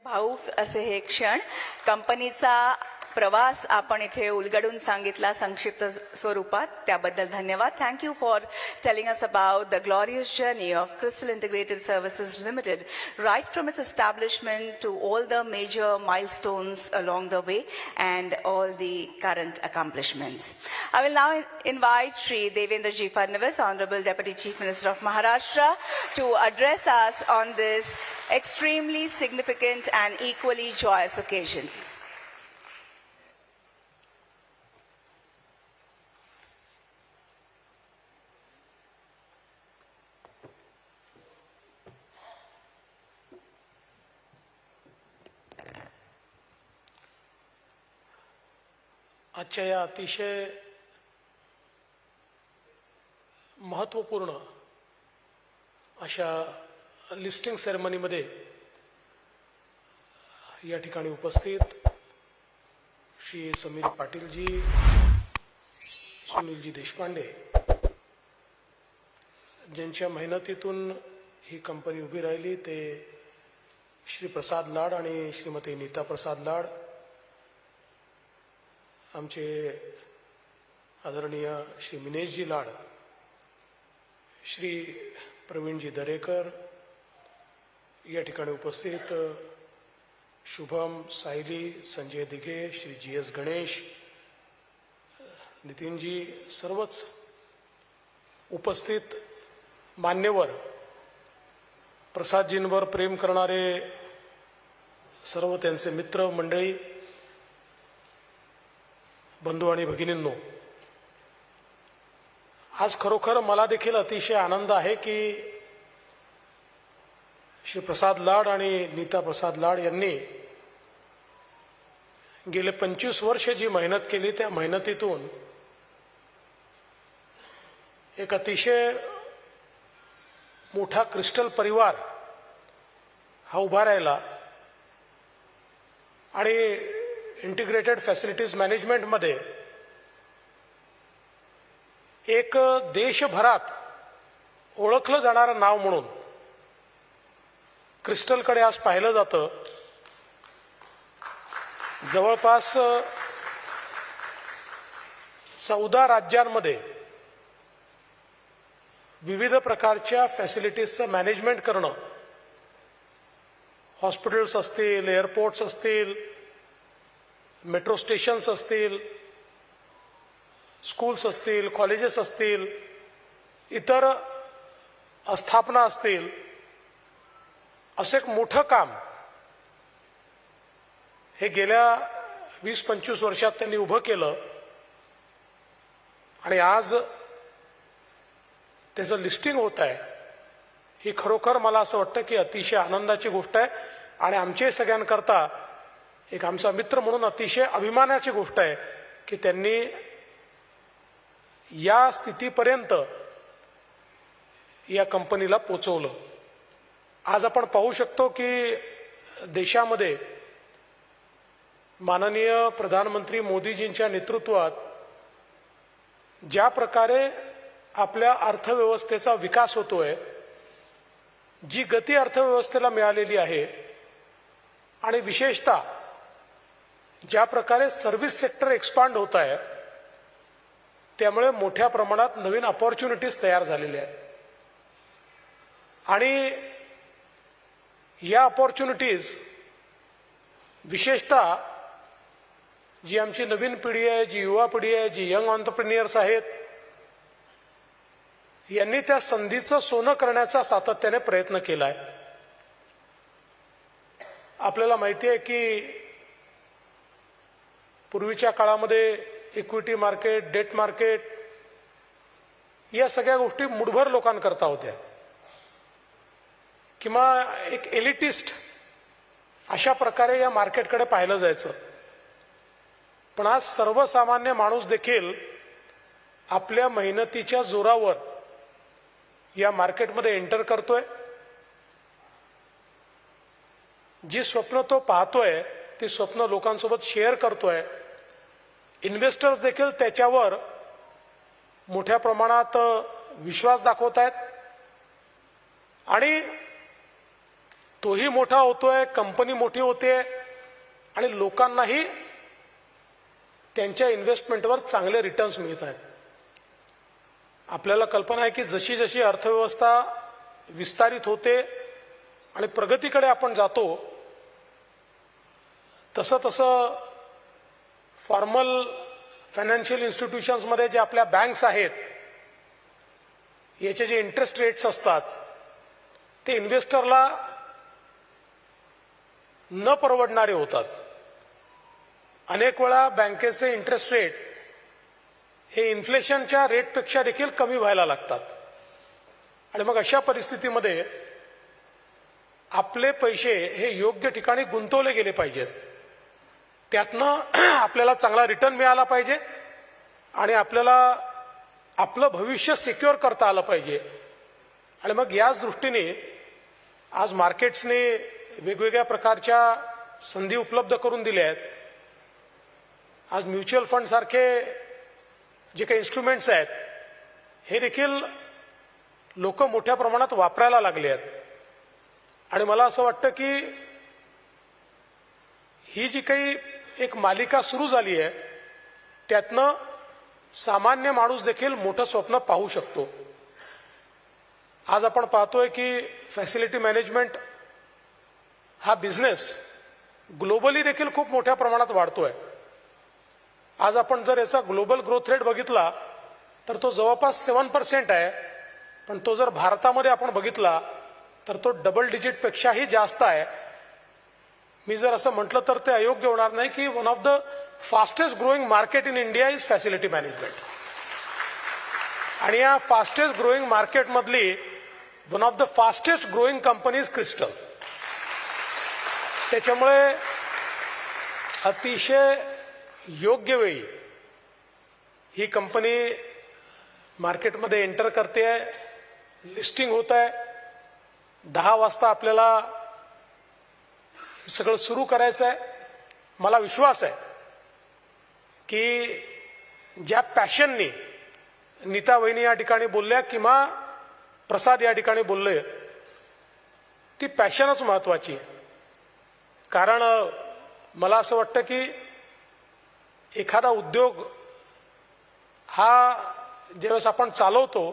भाऊक असे हे क्षण कंपनीचा प्रवास आपण इथे उलगडून सांगितला संक्षिप्त स्वरूपात त्याबद्दल धन्यवाद. Thank you for telling us about the glorious journey of crystal integrated services limited right from its establishment to all the major milestones along the way and all the current accomplishments. I will now invite Shri Devendra Ji Fadnavis, Honorable Deputy Chief Minister of Maharashtra, to address us on this extremely significant and equally joyous occasion. आजच्या या अतिशय महत्त्वपूर्ण अशा listing सेरेमनीमध्ये या ठिकाणी उपस्थित श्री समीर पाटीलजी, सुनीलजी देशपांडे, ज्यांच्या मेहनतीतून ही company उभी राहिली ते श्री प्रसाद लाड आणि श्रीमती नीता प्रसाद लाड, आमचे आदरणीय श्री मिनेशजी लाड, श्री प्रवीणजी दरेकर, या ठिकाणी उपस्थित शुभम, सायली, संजय दिघे, श्री GS गणेश, नितीनजी, सर्वच उपस्थित मान्यवर, प्रसादजींवर प्रेम करणारे सर्व त्यांचे मित्र मंडळी, बंधू आणि भगिनींनो, आज खरोखर मला देखील अतिशय आनंद आहे की श्री प्रसाद लाड आणि नीता प्रसाद लाड यांनी गेले 25 वर्ष जी मेहनत केली त्या मेहनतीतून एक अतिशय मोठा क्रिस्टल परिवार हा उभा राहिला आणि इंटिग्रेटेड फॅसिलिटीज मॅनेजमेंटमध्ये एक देशभरात ओळखलं जाणारं नाव म्हणून क्रिस्टलकडे आज पाहिलं जातं. जवळपास 14 राज्यांमध्ये विविध प्रकारच्या फॅसिलिटीजचं मॅनेजमेंट करणं, हॉस्पिटल्स असतील, एअरपोर्ट्स असतील, मेट्रो स्टेशन्स असतील, स्कूल्स असतील, कॉलेजेस असतील, इतर आस्थापना असतील, असं एक मोठं काम हे गेल्या 20-25 वर्षात त्यांनी उभं केलं आणि आज त्याचं लिस्टिंग होत आहे. ही खरोखर मला असं वाटतं की अतिशय आनंदाची गोष्ट आहे आणि आमच्या सगळ्यांकरता एक आमचा मित्र म्हणून अतिशय अभिमानाची गोष्ट आहे की त्यांनी या स्थितीपर्यंत या कंपनीला पोचवलं. आज आपण पाहू शकतो की देशामध्ये माननीय प्रधानमंत्री मोदीजींच्या नेतृत्वात ज्या प्रकारे आपल्या अर्थव्यवस्थेचा विकास होतोय, जी गती अर्थव्यवस्थेला मिळालेली आहे आणि विशेषतः ज्या प्रकारे सर्व्हिस सेक्टर एक्सपांड होत आहे, त्यामुळे मोठ्या प्रमाणात नवीन अपॉर्च्युनिटीज तयार झालेल्या आहेत आणि या अपॉर्च्युनिटीज विशेषतः जी आमची नवीन पिढी आहे, जी युवा पिढी आहे, जी यंग ऑन्टरप्रिनियर्स आहेत, यांनी त्या संधीचं सोनं करण्याचा सातत्याने प्रयत्न केलाय. आपल्याला माहिती आहे की पूर्वीच्या काळामध्ये इक्विटी मार्केट, डेट मार्केट या सगळ्या गोष्टी मुठभर लोकांकरता होत्या किंवा एक एलिटिस्ट अशा प्रकारे या मार्केटकडे पाहिलं जायचं. पण आज सर्वसामान्य माणूस देखील आपल्या मेहनतीच्या जोरावर या मार्केटमध्ये एंटर करतोय. जी स्वप्न तो पाहतोय ती स्वप्न लोकांसोबत शेअर करतोय. इन्व्हेस्टर्स देखील त्याच्यावर मोठ्या प्रमाणात विश्वास दाखवत आहेत आणि तोही मोठा होतोय, कंपनी मोठी होते आणि लोकांनाही त्यांच्या इन्व्हेस्टमेंटवर चांगले रिटर्न्स मिळत आहेत. आपल्याला कल्पना आहे की जशी जशी अर्थव्यवस्था विस्तारित होते आणि प्रगतीकडे आपण जातो, तसं तसं फॉर्मल फायनान्शियल इन्स्टिट्यूशन्समध्ये जे आपल्या बँक्स आहेत, याचे जे इंटरेस्ट रेट्स असतात ते इन्व्हेस्टरला न परवडणारे होतात. अनेक वेळा बँकेचे इंटरेस्ट रेट हे इन्फ्लेशनच्या रेटपेक्षा देखील कमी व्हायला लागतात आणि मग अशा परिस्थितीमध्ये आपले पैसे हे योग्य ठिकाणी गुंतवले गेले पाहिजेत. त्यातनं आपल्याला चांगला रिटर्न मिळाला पाहिजे आणि आपल्याला आपलं भविष्य सिक्युअर करता आलं पाहिजे. आणि मग याच दृष्टीने आज मार्केट्सने वेगवेगळ्या प्रकारच्या संधी उपलब्ध करून दिल्या आहेत. आज म्युच्युअल फंड सारखे जे काही इन्स्ट्रुमेंट्स आहेत हे देखील लोक मोठ्या प्रमाणात वापरायला लागले आहेत. आणि मला असं वाटतं की ही जी काही एक मालिका सुरू झाली आहे त्यातनं सामान्य माणूस देखील मोठं स्वप्न पाहू शकतो. आज आपण पाहतोय की फॅसिलिटी मॅनेजमेंट हा बिझनेस ग्लोबली देखील खूप मोठ्या प्रमाणात वाढतोय. आज आपण जर याचा ग्लोबल ग्रोथ रेट बघितला तर तो जवळपास 7% आहे, पण तो जर भारतामध्ये आपण बघितला तर तो डबल डिजिट पेक्षाही जास्त आहे. मी जर असं म्हटलं तर ते अयोग्य होणार नाही की one of the fastest growing market in India is facility management. आणि या फास्टेस्ट ग्रोईंग मार्केटमधली one of the fastest growing company is Crystal. त्याच्यामुळे अतिशय योग्य वेळी ही कंपनी मार्केटमध्ये एंटर करते आहे, लिस्टिंग होत आहे. 10 वाजता आपल्याला सगळं सुरू करायचं आहे. मला विश्वास आहे की ज्या पॅशननी नीता वहिनी या ठिकाणी बोलल्या किंवा प्रसाद या ठिकाणी बोलले, ती पॅशनच महत्वाची आहे. कारण मला असं वाटतं की एखादा उद्योग हा ज्यावेळेस आपण चालवतो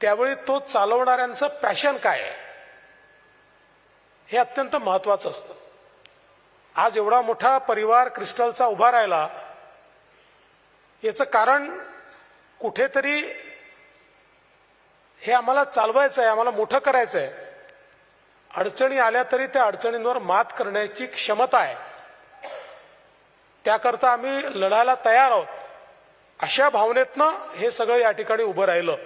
त्यावेळी तो चालवणाऱ्यांचं पॅशन काय आहे हे अत्यंत महत्वाचं असतं. आज एवढा मोठा परिवार क्रिस्टलचा उभा राहिला याचं कारण कुठेतरी हे आम्हाला चालवायचं आहे, आम्हाला मोठं करायचं आहे. अडचणी आल्या तरी त्या अडचणींवर मात करण्याची क्षमता आहे, त्याकरता आम्ही लढायला तयार आहोत. अशा भावनेतनं हे सगळं या ठिकाणी उभं राहिलं.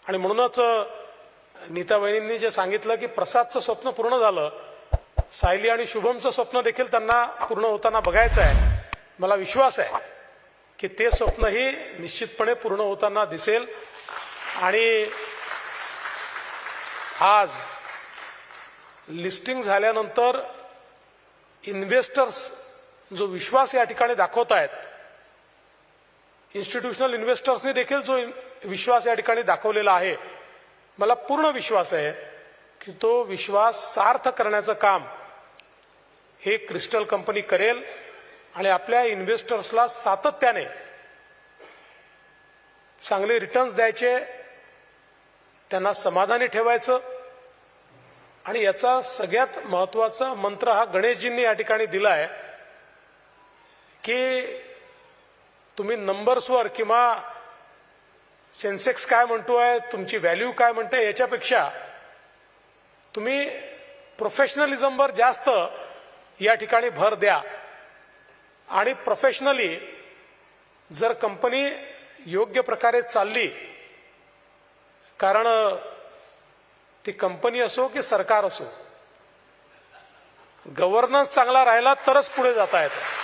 आणि म्हणूनच नीता वहिनींनी जे सांगितलं की प्रसादचं स्वप्न पूर्ण झालं, सायली आणि शुभमचं स्वप्न देखील त्यांना पूर्ण होताना बघायचं आहे. मला विश्वास आहे की ते स्वप्नही निश्चितपणे पूर्ण होताना दिसेल. आणि आज लिस्टिंग झाल्यानंतर इन्व्हेस्टर्स जो विश्वास या ठिकाणी दाखवत आहेत, इन्स्टिट्यूशनल इन्व्हेस्टर्सनी देखील जो विश्वास या ठिकाणी दाखवलेला आहे, मला पूर्ण विश्वास आहे की तो विश्वास सार्थ करण्याचं काम हे क्रिस्टल कंपनी करेल. आणि आपल्या इन्व्हेस्टर्सला सातत्याने चांगले रिटर्न्स द्यायचे, त्यांना समाधानी ठेवायचं. आणि याचा सगळ्यात महत्वाचा मंत्र हा गणेशजींनी या ठिकाणी दिला आहे की तुम्ही नंबर्सवर किंवा सेन्सेक्स काय म्हणतोय, तुमची व्हॅल्यू काय म्हणते, याच्यापेक्षा तुम्ही प्रोफेशनलिझमवर जास्त या ठिकाणी भर द्या. आणि प्रोफेशनली जर कंपनी योग्य प्रकारे चालली, कारण ती कंपनी असो की सरकार असो, गव्हर्नन्स चांगला राहिला तरच पुढे जाता येतं.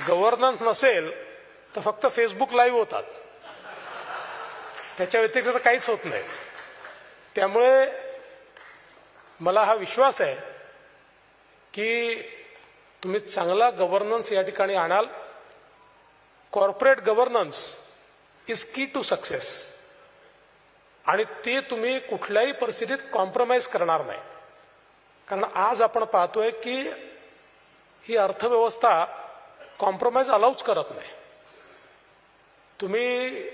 गव्हर्नन्स नसेल तर फक्त फेसबुक लाईव्ह होतात, त्याच्या व्यतिरिक्त काहीच होत नाही. त्यामुळे मला हा विश्वास आहे की तुम्ही चांगला गव्हर्नन्स या ठिकाणी आणाल. कॉर्पोरेट गव्हर्नन्स इज की टू सक्सेस. आणि ते तुम्ही कुठल्याही परिस्थितीत कॉम्प्रोमाइज करणार नाही. कारण आज आपण पाहतोय की ही अर्थव्यवस्था कॉम्प्रोमाइज अलाउच करत नाही. तुम्ही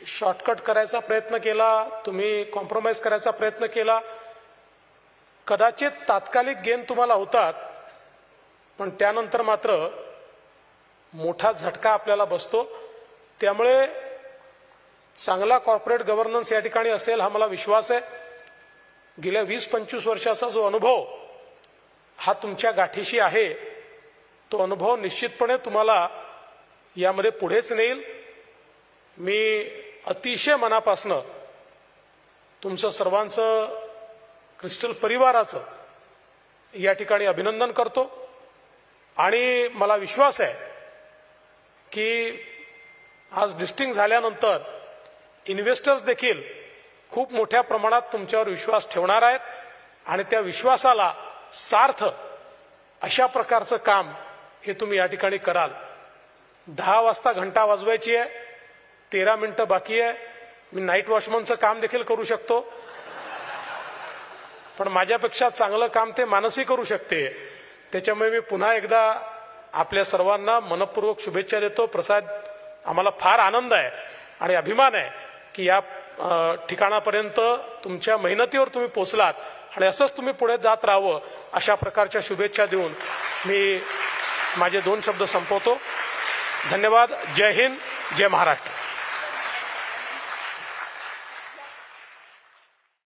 शॉर्टकट करायचा प्रयत्न केला, तुम्ही कॉम्प्रोमाइज करायचा प्रयत्न केला, कदाचित तात्कालिक गेन तुम्हाला होतात, पण त्यानंतर मात्र मोठा झटका आपल्याला बसतो. त्यामुळे चांगला कॉर्पोरेट गव्हर्नन्स या ठिकाणी असेल हा मला विश्वास आहे. गेल्या 20-25 वर्षाचा जो अनुभव हा तुमच्या गाठीशी आहे, तो अनुभव निश्चितपणे तुम्हाला यामध्ये पुढेच नेईल. मी अतिशय मनापासनं तुमचं सर्वांचं, क्रिस्टल परिवाराचं या ठिकाणी अभिनंदन करतो आणि मला विश्वास आहे की आज लिस्टिंग झाल्यानंतर इन्व्हेस्टर्स देखील खूप मोठ्या प्रमाणात तुमच्यावर विश्वास ठेवणार आहेत आणि त्या विश्वासाला सार्थ अशा प्रकारचं काम हे तुम्ही या ठिकाणी कराल. 10 वाजता घंटा वाजवायची आहे, 13 मिनिटं बाकी आहे. मी नाईट वॉचमनचं काम देखील करू शकतो, पण माझ्यापेक्षा चांगलं काम ते मानसी करू शकते. त्याच्यामुळे मी पुन्हा एकदा आपल्या सर्वांना मनपूर्वक शुभेच्छा देतो. प्रसाद, आम्हाला फार आनंद आहे आणि अभिमान आहे की या ठिकाणापर्यंत तुमच्या मेहनतीवर तुम्ही पोचलात आणि असंच तुम्ही पुढे जात राहावं अशा प्रकारच्या शुभेच्छा देऊन मी माझे 2 शब्द संपवतो. धन्यवाद. जय हिंद, जय महाराष्ट्र.